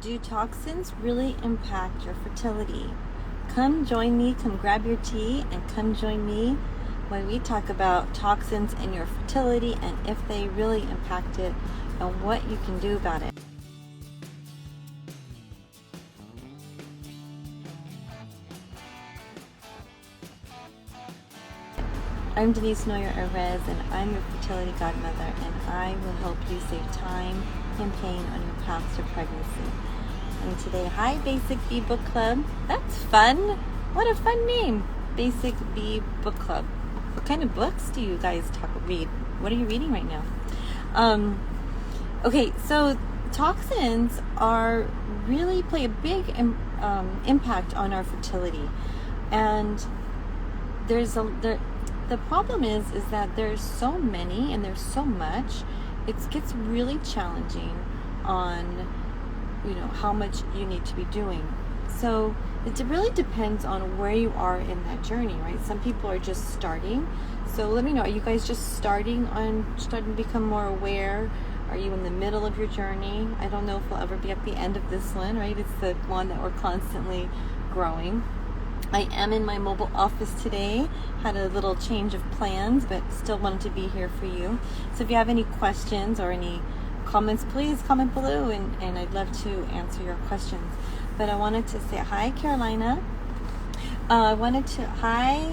Do toxins really impact your fertility? Come join me, come grab your tea, and come join me when we talk about toxins in your fertility and if they really impact it and what you can do about it. I'm Denise Noyer-Erez, and I'm your Fertility Godmother, and I will help you save time and pain on your path to pregnancy. And today, hi Basic Bee Book Club. That's fun. What a fun name. Basic Bee Book Club. What kind of books do you guys read? What are you reading right now? Okay, so toxins really play a big impact on our fertility. And the problem is that there's so many and there's so much. It gets really challenging on how much you need to be doing. So it really depends on where you are in that journey, right? Some people are just starting. So let me know, are you guys just starting to become more aware? Are you in the middle of your journey? I don't know if we'll ever be at the end of this one, right? It's the one that we're constantly growing. I am in my mobile office today. Had a little change of plans, but still wanted to be here for you. So if you have any questions or any comments, please comment below, and I'd love to answer your questions. But I wanted to say hi, Carolina. Hi,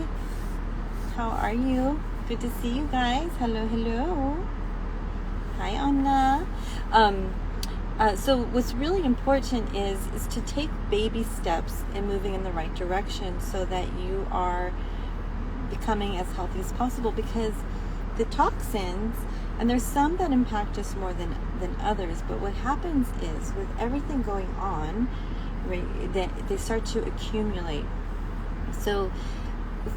how are you? Good to see you guys. Hello. Hi, Anna. So what's really important is to take baby steps in moving in the right direction so that you are becoming as healthy as possible, because the toxins, and there's some that impact us more than others, but what happens is with everything going on, right, they start to accumulate. So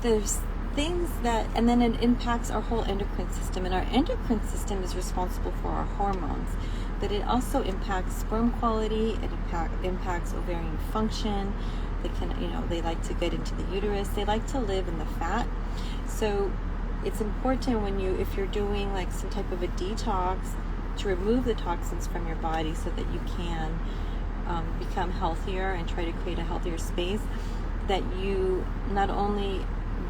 there's things and then it impacts our whole endocrine system, and our endocrine system is responsible for our hormones, but it also impacts sperm quality. It impacts ovarian function. They like to get into the uterus. They like to live in the fat. So it's important if you're doing like some type of a detox, to remove the toxins from your body so that you can become healthier and try to create a healthier space, that you not only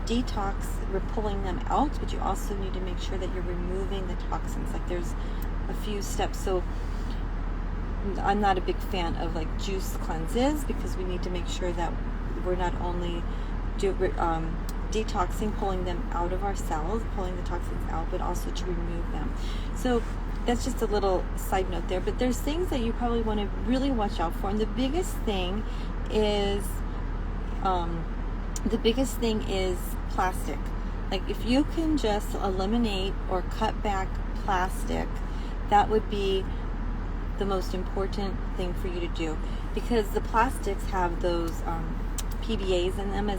detox, we're pulling them out, but you also need to make sure that you're removing the toxins. Like there's a few steps. So I'm not a big fan of like juice cleanses, because we need to make sure that we're not only detoxing, pulling them out of our cells, pulling the toxins out, but also to remove them. So that's just a little side note there. But there's things that you probably want to really watch out for, and the biggest thing is plastic. Like if you can just eliminate or cut back plastic, that would be the most important thing for you to do, because the plastics have those PBAs in them,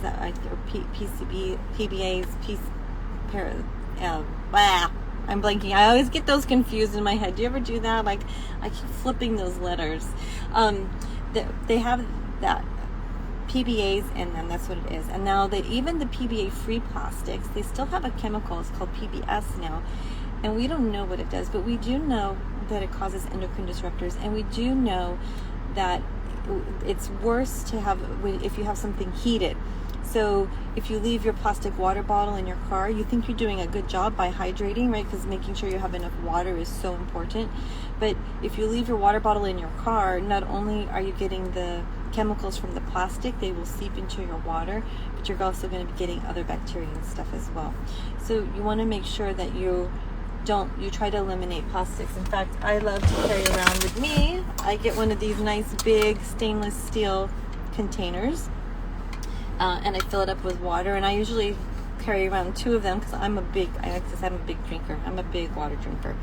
I'm blanking. I always get those confused in my head. Do you ever do that? Like I keep flipping those letters. They have that PBAs in them, that's what it is. And now even the PBA-free plastics, they still have a chemical. It's called PBS now, and we don't know what it does, but we do know that it causes endocrine disruptors, and we do know that it's worse to have if you have something heated. So if you leave your plastic water bottle in your car, you think you're doing a good job by hydrating, right? Because making sure you have enough water is so important. But if you leave your water bottle in your car, not only are you getting the chemicals from the plastic, they will seep into your water, but you're also going to be getting other bacteria and stuff as well. So you want to make sure that you try to eliminate plastics. In fact, I love to carry around with me, I get one of these nice big stainless steel containers, and I fill it up with water, and I usually carry around 2 of them, because I'm a big drinker. I'm a big water drinker.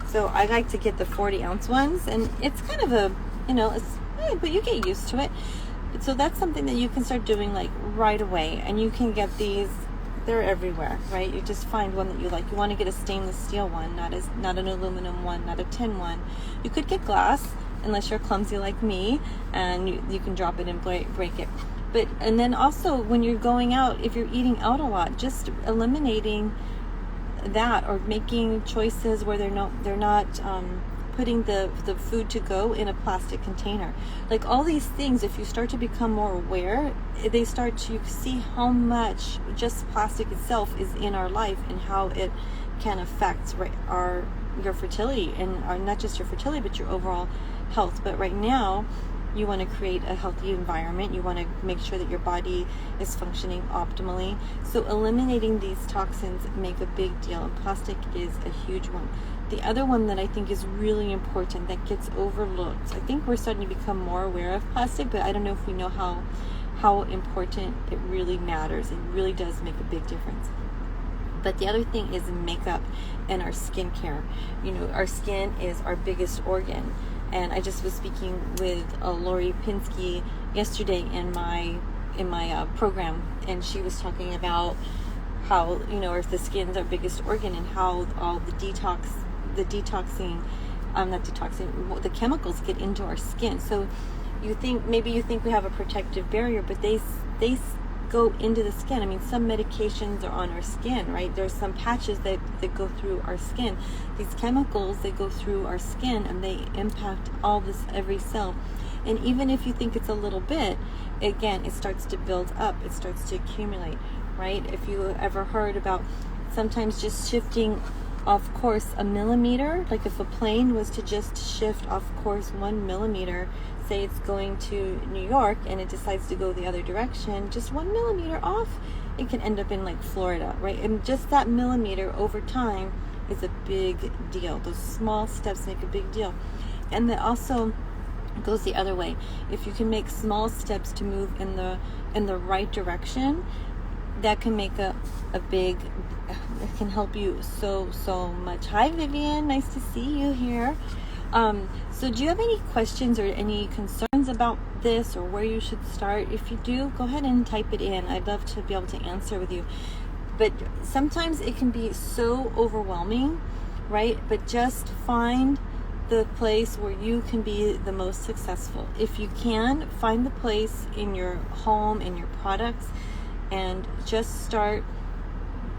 So I like to get the 40-ounce ones, and it's kind of but you get used to it. So that's something that you can start doing like right away, and you can get these. They're everywhere, right? You just find one that you like. You want to get a stainless steel one, not an aluminum one, not a tin one. You could get glass, unless you're clumsy like me, and you can drop it and break it. And then also when you're going out, if you're eating out a lot, just eliminating that, or making choices where they're not putting the food to go in a plastic container. Like all these things, if you start to become more aware, they start to see how much just plastic itself is in our life and how it can affect your fertility, and not just your fertility, but your overall health. But right now, you want to create a healthy environment. You want to make sure that your body is functioning optimally. So eliminating these toxins make a big deal, and plastic is a huge one. The other one that I think is really important that gets overlooked, I think we're starting to become more aware of plastic, but I don't know if we know how important it really matters. It really does make a big difference. But the other thing is makeup and our skincare. You know, our skin is our biggest organ. And I just was speaking with Lori Pinsky yesterday in my program, and she was talking about how, you know, the skin's our biggest organ, and how all the chemicals get into our skin. So maybe you think we have a protective barrier, but they go into the skin. I mean, some medications are on our skin, right? There's some patches that go through our skin. These chemicals, they go through our skin and they impact every cell. And even if you think it's a little bit, again, it starts to build up, it starts to accumulate, right? If you ever heard about sometimes just shifting off course a millimeter, like if a plane was to just shift off course 1 millimeter, say it's going to New York and it decides to go the other direction, just 1 millimeter off, it can end up in like Florida, right? And just that millimeter over time is a big deal. Those small steps make a big deal. And that also goes the other way. If you can make small steps to move in the right direction, that can make a big, it can help you so much. Hi Vivian, nice to see you here. So do you have any questions or any concerns about this, or where you should start? If you do, go ahead and type it in. I'd love to be able to answer with you. But sometimes it can be so overwhelming, right? But just find the place where you can be the most successful. If you can, find the place in your home, in your products, and just start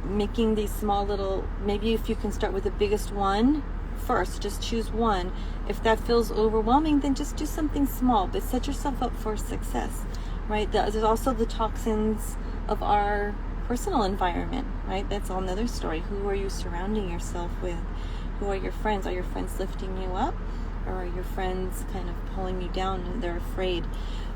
making these small little, maybe if you can start with the biggest one first, just choose one. If that feels overwhelming, then just do something small, but set yourself up for success, right? There's also the toxins of our personal environment, right? That's another story. Who are you surrounding yourself with? Who are your friends? Are your friends lifting you up, or are your friends kind of pulling you down and they're afraid?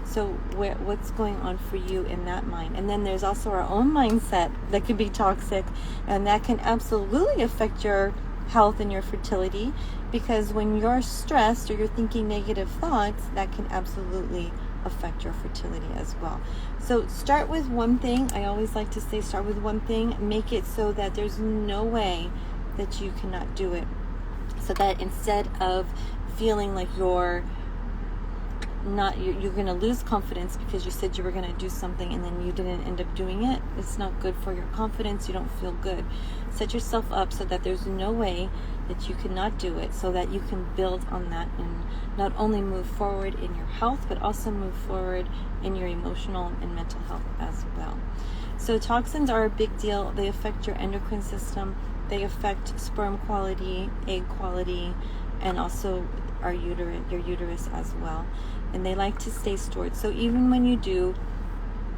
So what's going on for you in that mind? And then there's also our own mindset that can be toxic, and that can absolutely affect your health and your fertility, because when you're stressed or you're thinking negative thoughts, that can absolutely affect your fertility as well. So start with one thing. I always like to say start with one thing. Make it so that there's no way that you cannot do it, so that instead of feeling like you're going to lose confidence because you said you were going to do something and then you didn't end up doing it, it's not good for your confidence. You don't feel good. Set yourself up so that there's no way that you cannot do it, so that you can build on that and not only move forward in your health, but also move forward in your emotional and mental health as well. So toxins are a big deal. They affect your endocrine system. They affect sperm quality, egg quality, and also your uterus as well. And they like to stay stored. So even when you do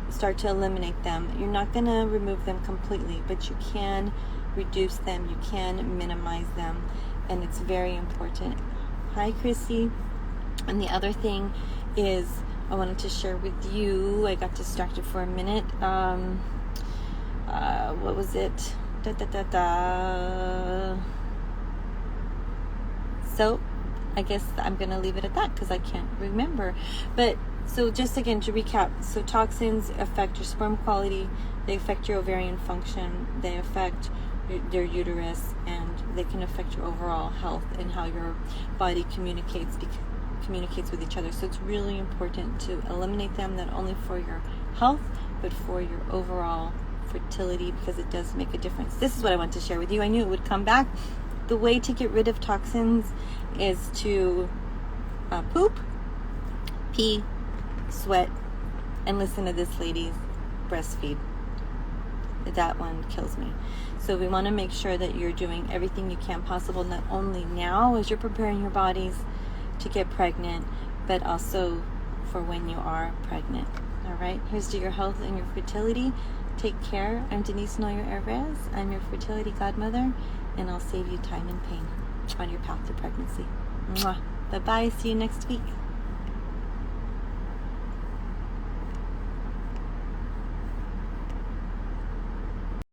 start to eliminate them, you're not going to remove them completely, but you can reduce them, you can minimize them, and it's very important. Hi Chrissy. And the other thing is I wanted to share with you, I got distracted for a minute. What was it? So I guess I'm going to leave it at that because I can't remember. But so just again to recap, so toxins affect your sperm quality, they affect your ovarian function, they affect your uterus, and they can affect your overall health and how your body communicates with each other. So it's really important to eliminate them, not only for your health, but for your overall fertility, because it does make a difference. This is what I want to share with you. I knew it would come back. The way to get rid of toxins is to poop, pee, sweat, and listen to this, ladies, breastfeed. that one kills me. So we want to make sure that you're doing everything you can possible, not only now as you're preparing your bodies to get pregnant, but also for when you are pregnant. All right, here's to your health and your fertility. Take care. I'm Denise Noyer-Erez. I'm your fertility godmother, and I'll save you time and pain on your path to pregnancy. Mwah. Bye-bye. See you next week.